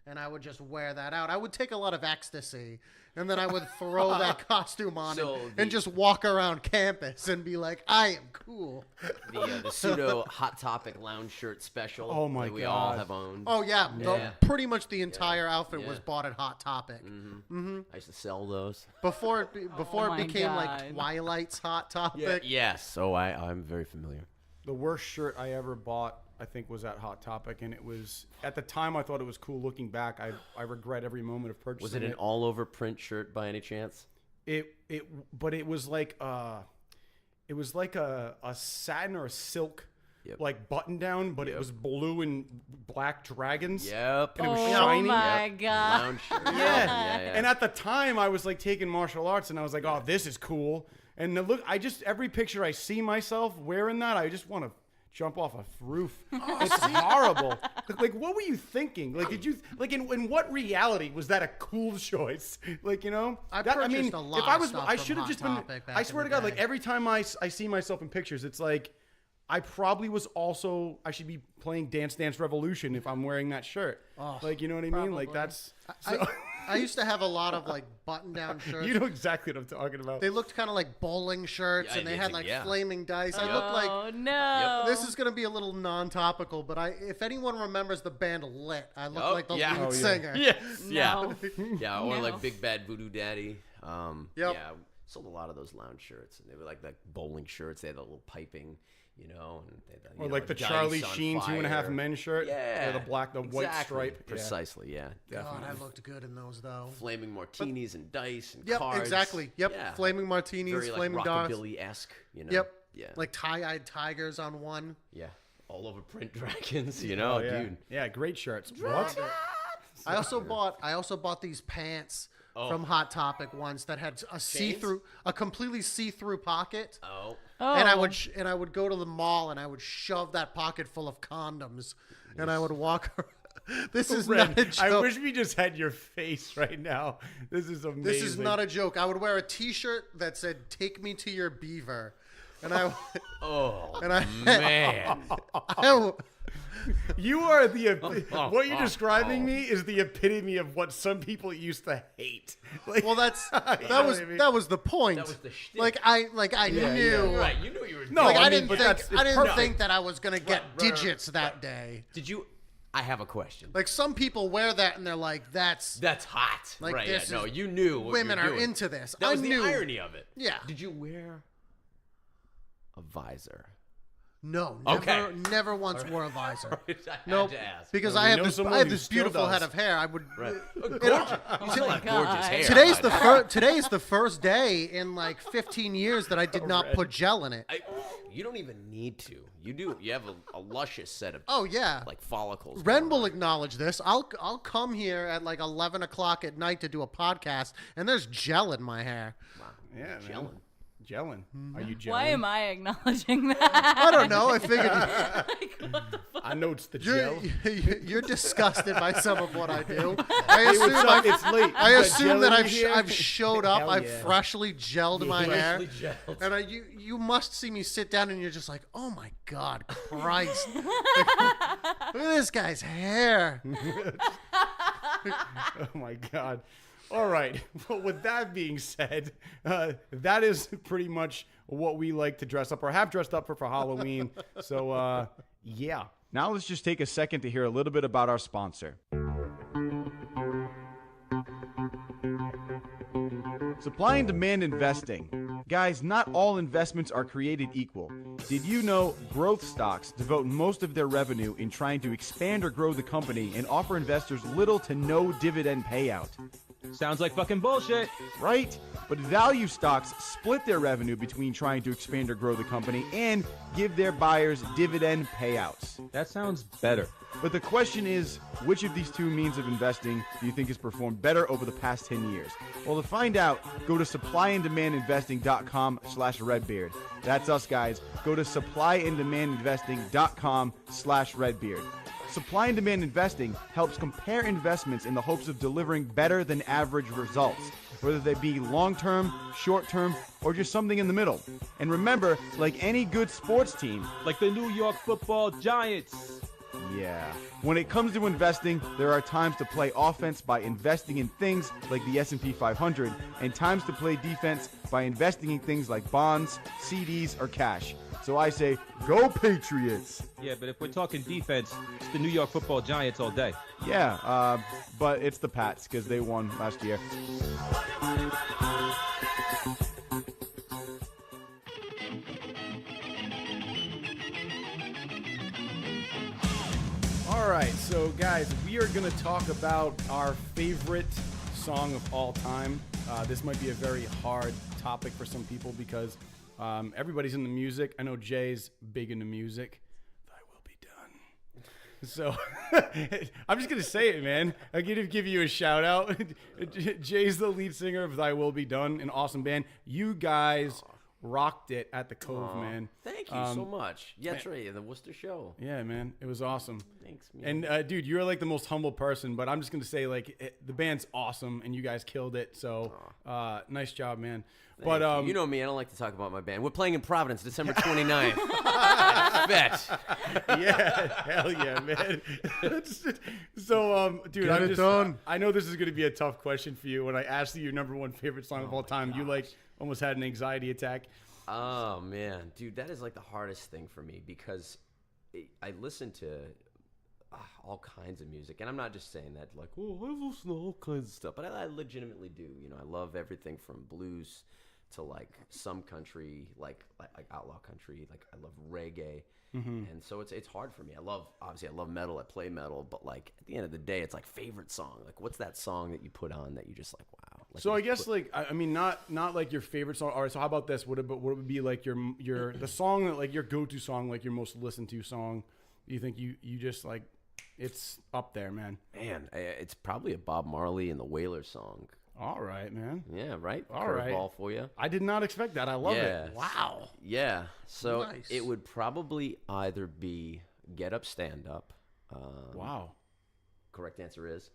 and I would just wear that out. I would take a lot of ecstasy, and then I would throw that costume on and just walk around campus and be like, "I am cool." The pseudo Hot Topic lounge shirt special. Oh, my that we all God. have owned. Oh yeah, Yeah. pretty much the entire outfit was Yeah. bought at Hot Topic. I used to sell those. Before it my became God. like Twilight's Hot Topic. Yes. Oh, I'm very familiar. The worst shirt I ever bought, I think, was at Hot Topic, and it was at the time I thought it was cool. Looking back, I regret every moment of purchasing Was it an it. all-over print shirt by any chance? But it was like a satin or a silk Yep. like button down, but it was blue and black dragons. Yep. And it was Oh shiny. my Yep. god. Lounge shirt. Yeah. And at the time, I was like taking martial arts, and I was like, "Oh, this is cool." And look, every picture I see myself wearing that, I just want to jump off a roof. It's horrible. Like, what were you thinking? Like, did you in what reality was that a cool choice? Like, you know, I purchased a lot of stuff I should have from just Hot been. Topic back I swear in to the God, like day. every time I see myself in pictures, it's like I probably was also. I should be playing Dance Dance Revolution if I'm wearing that shirt. Oh, like, you know what I mean? Like that's. I used to have a lot of like button-down shirts. You know exactly what I'm talking about. They looked kind of like bowling shirts, Yeah, and they I had did like too, yeah. flaming dice. I looked like. Oh no! This is going to be a little non-topical, but if anyone remembers the band Lit, I look like the lead singer. Yes. No. Yeah. Or No. like Big Bad Voodoo Daddy. Yep. Yeah. Sold a lot of those lounge shirts, and they were like bowling shirts. They had a little piping, you know, and they had, Or like the Charlie Sheen 2.5 Men shirt. Yeah. Or the white stripe. Yeah. Precisely. Yeah. God, I looked good in those though. Flaming martinis and dice and Yep, cards. exactly. Yep, Yeah. flaming martinis, Very like flaming darts. rockabilly-esque, you know. Yep. Yeah. Like tie-eyed tigers on one. Yeah. All over print dragons, you know, yeah. dude. Yeah, great shirts. What? I also bought these pants from Hot Topic once that had a completely see-through pocket. Oh. And I would go to the mall and I would shove that pocket full of condoms, and I would walk around. This is not a joke. I wish we just had your face right now. This is amazing. This is not a joke. I would wear a T-shirt that said "Take me to your beaver," and I Man. You are what you're describing me is the epitome of what some people used to hate. Like, well, that was the point. That was the shtick. Like I knew. Right, you knew you were No, Like, I mean, didn't think that I was gonna get digits that day. Did you I have a question. Like some people wear that and they're like, that's hot. like right, this yeah. No, is- you knew what women you were are doing. into this. That I was knew. the irony of it. Yeah. Did you wear a visor? No, Okay. never once wore a visor. I had Nope. to ask. Because Well, I we have know this someone who this still beautiful does. head of hair. I would. Right. Gorgeous. You still have gorgeous hair. Today's the first day in like 15 years that I did not put gel in it. You don't even need to. You do. You have a luscious set of Oh yeah. like follicles. Ren going will on. acknowledge this. I'll come here at like 11 o'clock at night to do a podcast, and there's gel in my hair. yeah, man. Gelling. Gelling. Are you gelling? Why am I acknowledging that? I don't know. I figured Like, what the fuck? I know it's the gel. you're disgusted by some of what I do. Hey, what's up? It's late. I You got assume gel that in your hair? I've showed up. Hell I've yeah. freshly gelled my hair. Freshly gelled. And you must see me sit down and you're just like, oh my God, Christ. Look at this guy's hair. Oh my God. All right. Well, with that being said, that is pretty much what we like to dress up or have dressed up for Halloween. So, yeah. Now let's just take a second to hear a little bit about our sponsor. Supply and demand investing. Guys, not all investments are created equal. Did you know growth stocks devote most of their revenue in trying to expand or grow the company and offer investors little to no dividend payout? Sounds like fucking bullshit. Right? But value stocks split their revenue between trying to expand or grow the company and give their buyers dividend payouts. That sounds better. But the question is, which of these two means of investing do you think has performed better over the past 10 years? Well, to find out, go to supplyanddemandinvesting.com/RedBeard. That's us, guys. Go to supplyandemandinvesting.com/RedBeard. Supply and demand investing helps compare investments in the hopes of delivering better than average results, whether they be long-term, short-term, or just something in the middle. And remember, like any good sports team, Like the New York Football Giants. yeah, when it comes to investing, there are times to play offense by investing in things like the S&P 500, and times to play defense by investing in things like bonds, CDs, or cash. So I say, go Patriots! Yeah, but if we're talking defense, it's the New York Football Giants all day. Yeah, but it's the Pats because they won last year. All right, so guys, we are going to talk about our favorite song of all time. This might be a very hard topic for some people because everybody's into music. I know Jay's big into music. Thy will be done. So I'm just going to say it, man. I'm going to give you a shout out. Jay's the lead singer of Thy Will Be Done, an awesome band. You guys rocked it at the Cove, man. Thank you so much. Yeah, that's right. The Worcester show. Yeah, man. It was awesome. Thanks, man. And, dude, you're like the most humble person, but I'm just going to say, like, the band's awesome, and you guys killed it. So, nice job, man. But you know me, I don't like to talk about my band. We're playing in Providence, December 29th. I bet. Yeah, hell yeah, man. So, dude, I know this is going to be a tough question for you. When I asked you your number one favorite song of all time, you like almost had an anxiety attack. Oh man, dude, that is like the hardest thing for me because I listen to all kinds of music, and I'm not just saying that like, oh, I listen to all kinds of stuff, but I legitimately do. You know, I love everything from blues to like some country, like outlaw country. Like I love reggae, and so it's hard for me. I love metal. I play metal, but like at the end of the day, it's like favorite song. Like what's that song that you put on that you just like wow? Like, so I guess like I mean not like your favorite song. All right, so how about this? What would be like your the song that like your go-to song, like your most listened to song? You think you just like it's up there, man? Man, it's probably a Bob Marley and the Wailers song. All right, man. Yeah, right. All right. Curveball for you. I did not expect that. I love it. Wow. Yeah. So Nice. it would probably either be Get Up, Stand Up. Wow. Correct answer is,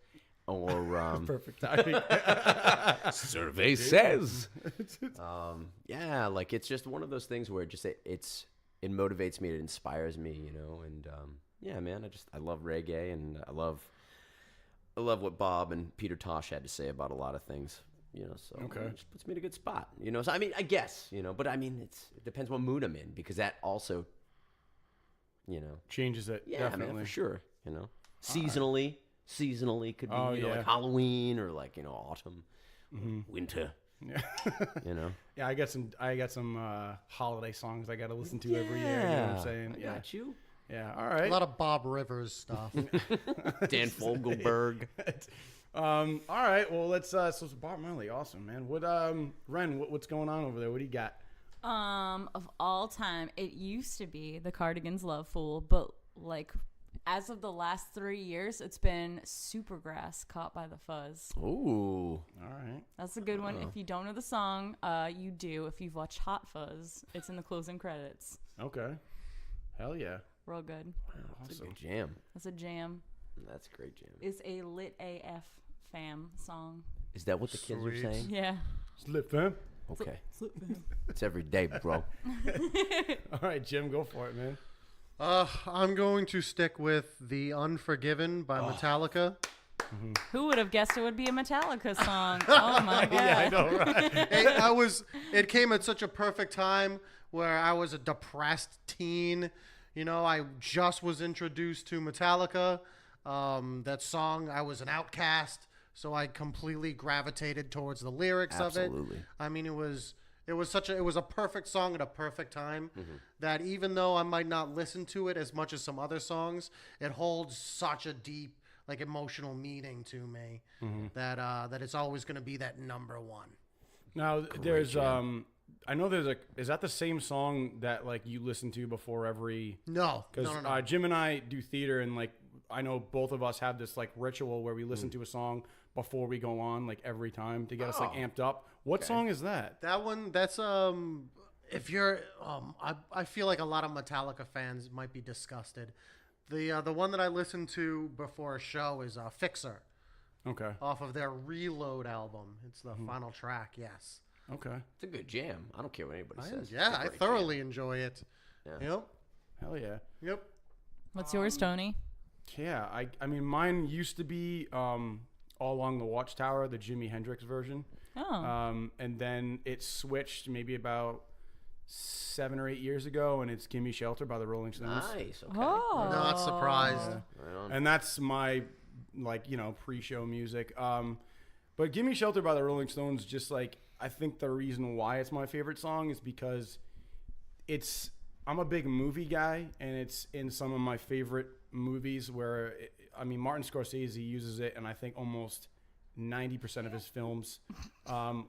or Perfect timing. survey says. Yeah, like it's just one of those things where it motivates me, it inspires me, you know, and yeah, man, I love reggae, and I love what Bob and Peter Tosh had to say about a lot of things, you know, so it just puts me in a good spot, you know. So I mean, I guess, you know, but I mean, it depends what mood I'm in, because that also, you know, changes it. yeah, definitely. man, for sure, you know, seasonally could be, you know, like Halloween or like, you know, autumn, winter. Yeah. You know. Yeah, I got some holiday songs I got to listen to every year. You know what I'm saying? I got you. Yeah. All right. A lot of Bob Rivers stuff. Dan Fogelberg. All right. Well, let's. So it's Bob Marley, awesome, man. What Ren? What's going on over there? What do you got? Of all time, it used to be the Cardigans' Love Fool, but like as of the last 3 years, it's been Supergrass, Caught by the Fuzz. Ooh. All right. That's a good one. If you don't know the song, you do. If you've watched Hot Fuzz, it's in the closing credits. Okay. Hell yeah. Real good. Wow, that's a good jam. That's a jam. That's a great jam. It's a lit AF fam song. Is that what the kids are saying? Yeah. Slip fam. Okay. Slip fam. It's every day, bro. All right, Jim, go for it, man. I'm going to stick with The Unforgiven by Metallica. Who would have guessed it would be a Metallica song? Oh my god. Yeah, I know, right? It came at such a perfect time where I was a depressed teen. You know, I just was introduced to Metallica. That song, I was an outcast, so I completely gravitated towards the lyrics of it. Absolutely. I mean, it was a perfect song at a perfect time. That even though I might not listen to it as much as some other songs, it holds such a deep, like, emotional meaning to me that it's always going to be that number one. Now there's I know there's is that the same song that like you listen to before every? No, because Jim and I do theater, and like I know both of us have this like ritual where we listen to a song before we go on, like every time to get us like amped up. What song is that? That one, that's if you're I feel like a lot of Metallica fans might be disgusted. The one that I listen to before a show is Fixer. Okay. Off of their Reload album. It's the final track, yes. Okay. It's a good jam. I don't care what anybody says. Yeah, I thoroughly enjoy it. Yeah. Yep. Hell yeah. Yep. What's yours, Tony? Yeah, I mean mine used to be All Along the Watchtower, the Jimi Hendrix version. Oh. And then it switched maybe about 7 or 8 years ago, and it's Gimme Shelter by the Rolling Stones. Nice. Okay. Oh. Not surprised. Right on. And that's my, like, you know, pre-show music. But Gimme Shelter by the Rolling Stones, just like, I think the reason why it's my favorite song is because I'm a big movie guy, and it's in some of my favorite movies where, Martin Scorsese uses it, and I think almost 90% of his films,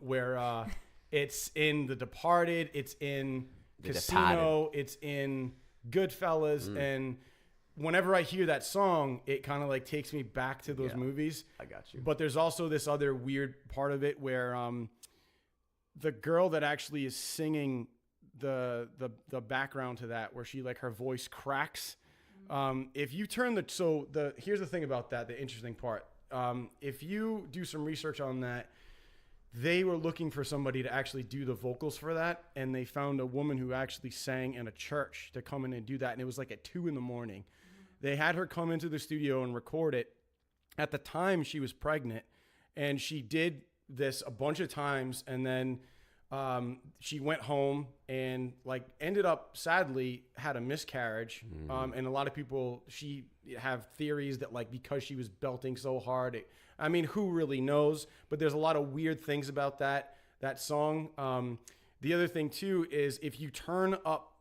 where it's in The Departed, it's in Casino, it's in Goodfellas, and whenever I hear that song, it kind of like takes me back to those movies. I got you. But there's also this other weird part of it where the girl that actually is singing the background to that, where she like her voice cracks. If you turn here's the thing about that, the interesting part. If you do some research on that, they were looking for somebody to actually do the vocals for that, and they found a woman who actually sang in a church to come in and do that, and it was like at 2 a.m. They had her come into the studio and record it. At the time, she was pregnant, and she did this a bunch of times, and then she went home and like ended up sadly had a miscarriage. And a lot of people have theories that like because she was belting so hard, I mean, who really knows? But there's a lot of weird things about that song. The other thing too is if you turn up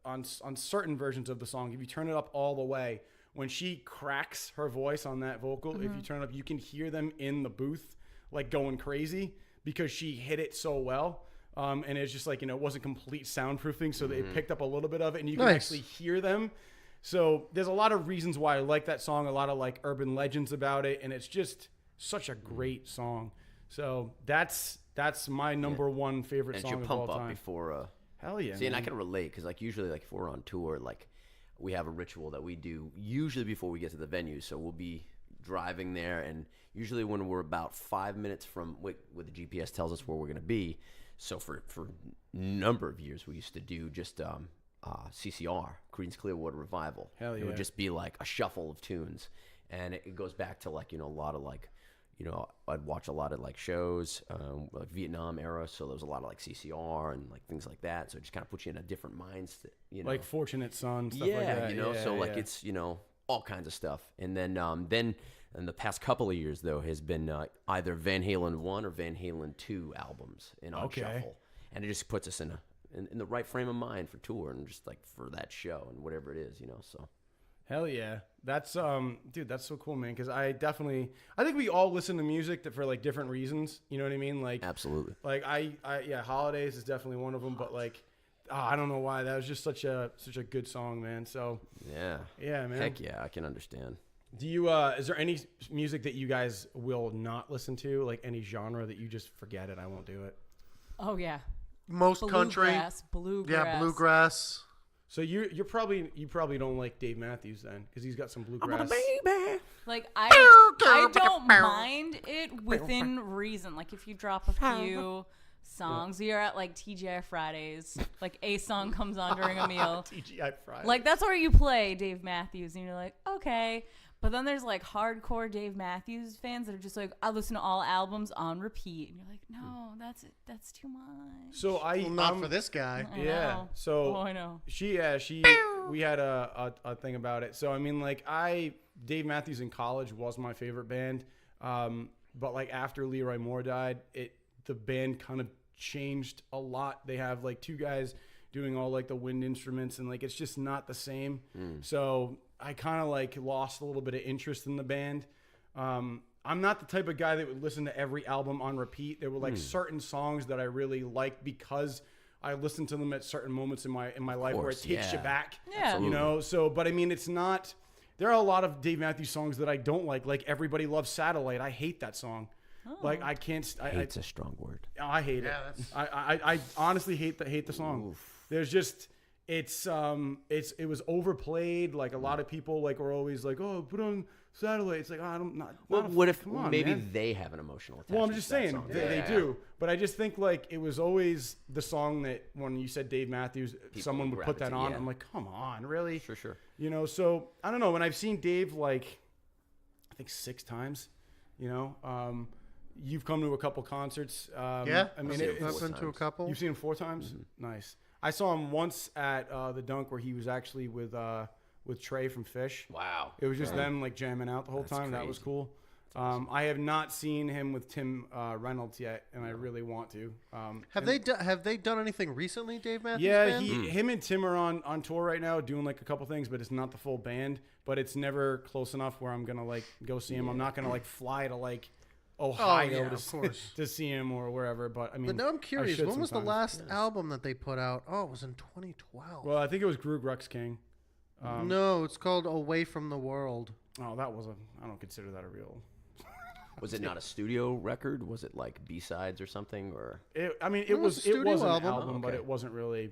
on certain versions of the song, if you turn it up all the way, when she cracks her voice on that vocal, if you turn it up, you can hear them in the booth like going crazy because she hit it so well. And it's just like, it wasn't complete soundproofing, so it picked up a little bit of it, and you can actually hear them. So there's a lot of reasons why I like that song, a lot of like urban legends about it, and it's just such a great song. So that's my number one favorite and song of all time. Pump Up before. Hell yeah. See, and I can relate because like usually like if we're on tour, like we have a ritual that we do usually before we get to the venue. So we'll be driving there, and usually when we're about 5 minutes from what the GPS tells us where we're going to be. So for a number of years, we used to do just CCR, Creedence Clearwater Revival. Hell yeah. It would just be like a shuffle of tunes, and it goes back to like a lot of like I'd watch a lot of like shows like Vietnam era, so there was a lot of like CCR and like things like that. So it just kind of puts you in a different mindset, like Fortunate Son, stuff like that. It's all kinds of stuff. And then in the past couple of years though has been either Van Halen 1 or Van Halen 2 albums in our shuffle, and it just puts us in the right frame of mind for tour and just like for that show and whatever it is, So hell yeah. That's dude, that's so cool, man, because I think we all listen to music for like different reasons, you know what I mean? Like absolutely. Like I Holidays is definitely one of them, but like I don't know why, that was just such a good song, man. So yeah, man. Heck yeah, I can understand. Do you is there any music that you guys will not listen to, like any genre that you just forget it, I won't do it? Oh yeah. Most country. Bluegrass. Yeah, bluegrass. So you probably don't like Dave Matthews then, because he's got some bluegrass. Like I don't mind it within reason. Like if you drop a few songs, you're at like TGI Fridays, like a song comes on during a meal. TGI Fridays. Like that's where you play Dave Matthews, and you're like, okay. But then there's like hardcore Dave Matthews fans that are just like, I listen to all albums on repeat, and you're like, no, that's too much. So not for this guy. I know. So I know. We had a thing about it. So I mean, like Dave Matthews in college was my favorite band, but like after Leroy Moore died, the band kind of changed a lot. They have like 2 guys doing all like the wind instruments, and like it's just not the same. So I kind of like lost a little bit of interest in the band. I'm not the type of guy that would listen to every album on repeat. There were like certain songs that I really liked because I listened to them at certain moments in my life where it takes you back. Yeah. So but I mean, it's not. There are a lot of Dave Matthews songs that I don't like. Like Everybody Loves Satellite. I hate that song. Like I can't. Hate's a strong word. I hate it. I honestly hate the song. Oof. There's just it was overplayed. Like a lot of people like were always like, oh, put on Satellite. It's like, what if maybe man. they have an emotional attachment? Well, I'm just saying they do, but I just think like it was always the song that when you said Dave Matthews, someone would put that on. I'm like, come on, really? Sure. So I don't know. When I've seen Dave like I think 6 times, you've come to a couple concerts. I mean, I've been to a couple. You've seen him 4 times? Mm-hmm. Nice. I saw him once at the Dunk where he was actually with Trey from Fish. Wow. It was just them like jamming out the whole time. Crazy. That was cool. I have not seen him with Tim Reynolds yet, and I really want to. Have they done anything recently, Dave Matthews? Yeah, him and Tim are on tour right now, doing like a couple things, but it's not the full band. But it's never close enough where I'm gonna like go see him. I'm not gonna like fly to like Ohio to see him or wherever. But I mean, but now I'm curious. When was the last album that they put out? Oh, it was in 2012. Well, I think it was Grug Rux King. No, it's called Away from the World. Oh, I don't consider that a real. Was it not a studio record? Was it like B-sides or something? Or It was a studio was an album. album, but Okay. it wasn't really.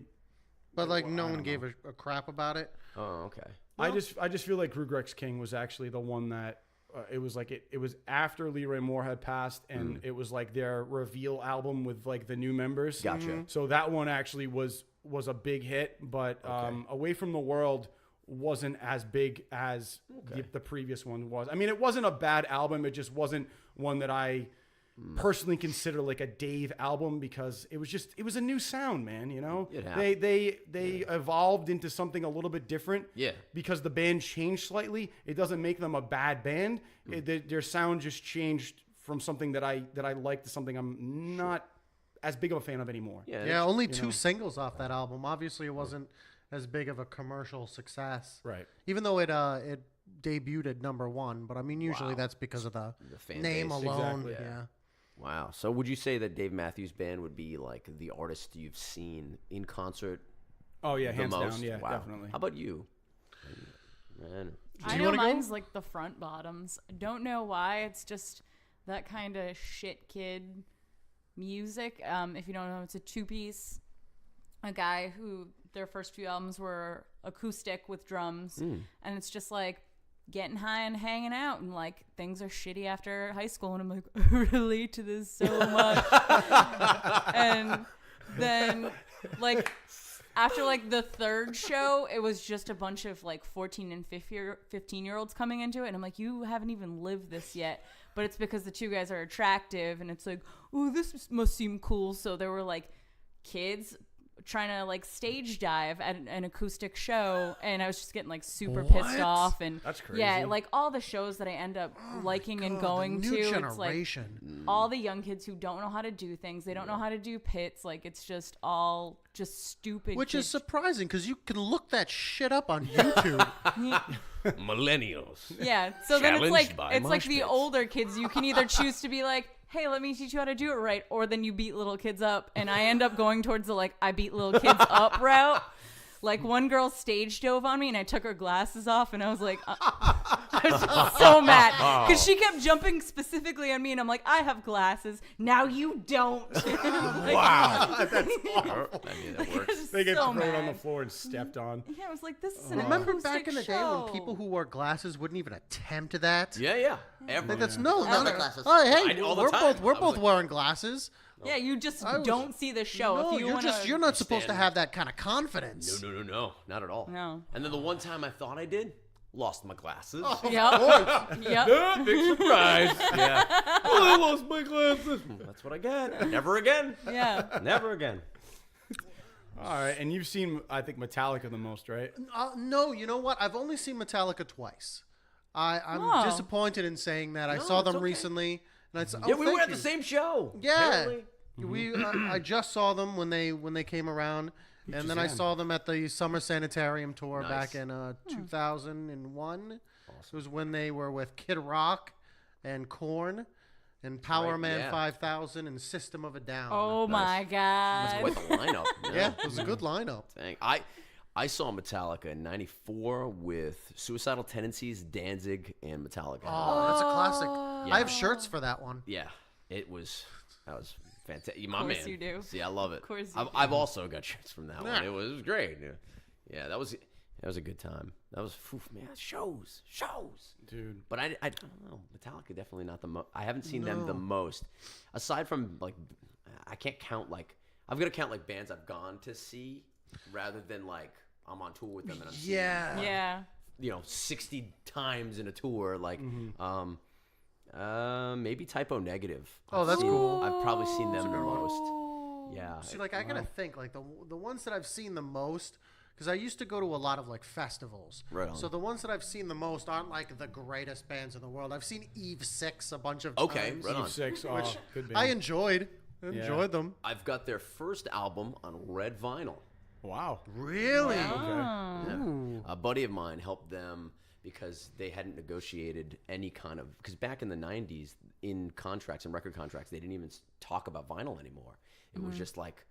But like no one gave a crap about it. oh, okay. I just feel like Rugreks King was actually the one that it was like it was after Leroy Moore had passed, and it was like their reveal album with like the new members. Gotcha. So that one actually was a big hit, but Away from the World wasn't as big as the previous one was. I mean, it wasn't a bad album. It just wasn't one that I personally consider like a Dave album, because it was a new sound, man. You know, they evolved into something a little bit different. Yeah. Because the band changed slightly, it doesn't make them a bad band. Their sound just changed from something that I like to something I'm not as big of a fan of anymore. Yeah, only two singles off that album. Obviously, it wasn't as big of a commercial success. Right. Even though it debuted at #1, but I mean usually that's because of the fan name base. alone. Exactly. Yeah. Wow. So would you say that Dave Matthews Band would be like the artist you've seen in concert Oh yeah, the hands most? down. Yeah, Wow. definitely. How about you? Man. I know mine's like the Front Bottoms. I don't know why. It's just that kind of shit kid music. If you don't know, it's a two-piece. A guy who their first few albums were acoustic with drums, and it's just like getting high and hanging out, and like things are shitty after high school, and I'm like, I relate to this so much. And then like after like the third show, it was just a bunch of like 14 and 15-year-olds coming into it, and I'm like, you haven't even lived this yet. But it's because the two guys are attractive, and it's like, oh, this must seem cool. So there were like kids trying to like stage dive at an acoustic show, and I was just getting like super pissed off. And That's crazy. Yeah, like all the shows that I end up liking and going the to, new it's generation. like all the young kids who don't know how to do things. They don't know how to do pits. Like it's just all just stupid. Which kids. is surprising because you can look that shit up on YouTube. Millennials. Yeah. So then it's like by the mosh pits. older kids. You can either choose to be like, hey, let me teach you how to do it right, or then you beat little kids up. And I end up going towards the like I beat little kids up route. Like one girl stage dove on me, and I took her glasses off, and I was like, I was just so mad because she kept jumping specifically on me, and I'm like, I have glasses, now you don't. Wow. That's awful. I mean, that works. They get so thrown on mad. the floor and stepped on. Yeah, I was like, this is an Remember acoustic back in the day show. when people who wore glasses wouldn't even attempt that? Yeah. Like that's no. Other glasses. Oh, hey, I- all the we're time. both I was like- wearing glasses. Yeah, you just I was- don't see the show. No, if you you're not supposed to stand- have that kind of confidence. No, not at all. No. And then the one time I thought I did, lost my glasses. Yep. Yep. Big surprise. Yeah. Oh, I lost my glasses. That's what I get. Never again. Yeah. Never again. All right, and you've seen, I think, Metallica the most, right? No, you know what? I've only seen Metallica twice. I'm Oh. disappointed in saying that. I No, saw it's them okay. recently, and I said, Yeah, we were at the same show. Yeah, Apparently. we. I just saw them when they came around, and then I saw them at the Summer Sanitarium tour Nice. back in 2001. It was when they were with Kid Rock and Korn and Power right, Man yeah. 5000 and System of a Down. Oh my God. Quite the lineup. yeah, it was a good lineup. Dang. I saw Metallica in *94 with Suicidal Tendencies, Danzig, and Metallica. Oh, that's a classic. Yeah. I have shirts for that one. Yeah, that was fantastic. My Of course man. you do. See, I love it. Of course you do. I've also got shirts from that Yeah. one. It was great. Yeah, that was a good time. That was man, shows, Dude. But I don't know. Metallica definitely not the most. I haven't seen them the most. Aside from like, I can't count like I've got to count like bands I've gone to see rather than like I'm on tour with them and I'm seeing them, Yeah. 60 times in a tour. Like, maybe Typo Negative. Oh, that's cool. I've probably seen them the most. Yeah. See, like I gotta think, like the ones that I've seen the most, because I used to go to a lot of like festivals. Right on. So the ones that I've seen the most aren't like the greatest bands in the world. I've seen Eve 6 a bunch of Okay, times. right on. 6, good band. I enjoyed them. I've got their first album on red vinyl. Wow. Really? Yeah. A buddy of mine helped them because they hadn't negotiated any kind of, because back in the 90s in contracts and record contracts they didn't even talk about vinyl anymore. It was just like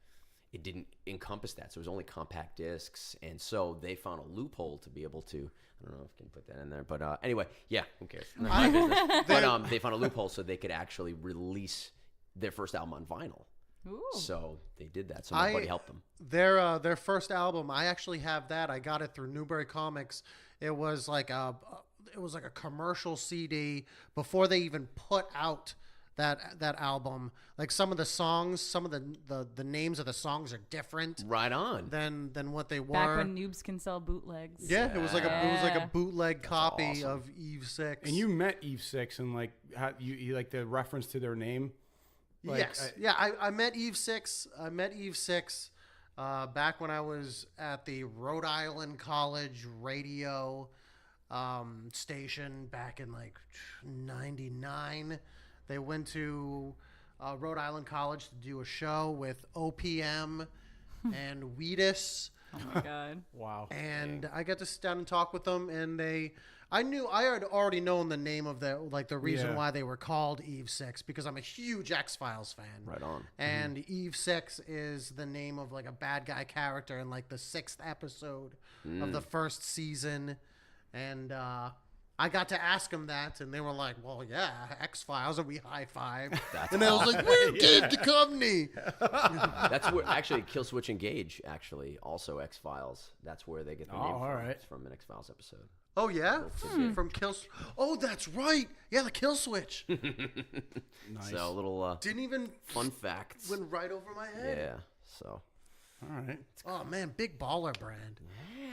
it didn't encompass that. So it was only compact discs. And so they found a loophole to be able to, I don't know if I can put that in there. But anyway, yeah, who cares? Not my business. But they found a loophole so they could actually release their first album on vinyl. Ooh. So they did that. So nobody helped them. Their first album, I actually have that. I got it through Newbury Comics. It was like a commercial CD before they even put out that album. Like some of the songs, some of the names of the songs are different. Right on. Than what they were. Back when noobs can sell bootlegs. Yeah, it was like a bootleg copy awesome. of Eve 6. And you met Eve 6 and like how you like the reference to their name. Like, yes. I met Eve 6. I met Eve 6 back when I was at the Rhode Island College radio station back in like 99. They went to Rhode Island College to do a show with OPM and Wheatus. Oh my God. wow. And I got to sit down and talk with them, and I had already known the name of the reason why they were called Eve 6, because I'm a huge X-Files fan. Right on. And Eve 6 is the name of like a bad guy character in like the 6th episode of the first season. And I got to ask them that, and they were like, well, yeah, X-Files, and we high-fived. And I was like, we're Dave Duchovny. That's where, actually, Killswitch Engage, actually, also X-Files. That's where they get the name from. All right. It's from an X-Files episode. Oh, yeah? From Killswitch. Oh, that's right. Yeah, the Killswitch. Nice. So a little Didn't even fun facts. went right over my head. Yeah, so. All right. Oh, man, big baller brand.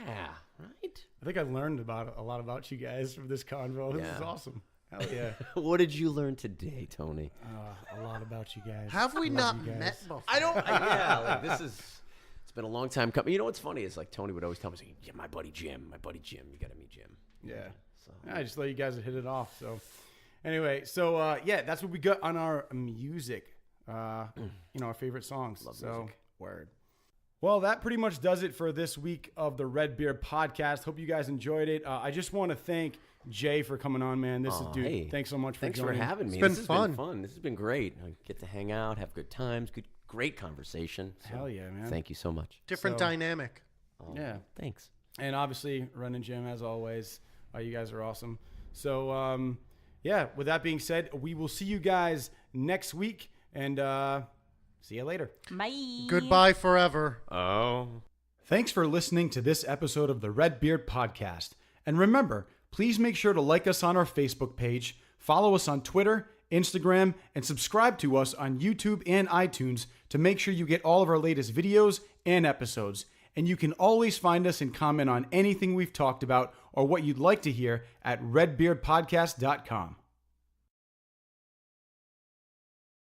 Yeah, right? I think I learned a lot about you guys from this convo. This is awesome. Hell yeah. What did you learn today, Tony? A lot about you guys. Have we I love not you guys. met before? It's been a long time coming. You know what's funny is like Tony would always tell me, yeah, my buddy Jim, you got to meet Jim. Yeah. So. I just thought you guys would hit it off. So anyway, that's what we got on our music. Our favorite songs. Love so music. Word. Well, that pretty much does it for this week of the RedBeard Podcast. Hope you guys enjoyed it. I just want to thank Jay for coming on, man. Hey, thanks so much for thanks joining. for having me. It's been This fun. has been fun. This has been great. I get to hang out, have good times, great conversation. So Hell yeah, man. Thank you so much. Different So- dynamic. Oh, Yeah. Thanks. And obviously, Ren and Jim, as always, you guys are awesome. So, with that being said, we will see you guys next week, and see you later. Bye. Goodbye forever. Oh. Thanks for listening to this episode of the RedBeard Podcast. And remember, please make sure to like us on our Facebook page, follow us on Twitter, Instagram, and subscribe to us on YouTube and iTunes to make sure you get all of our latest videos and episodes. And you can always find us and comment on anything we've talked about or what you'd like to hear at redbeardpodcast.com.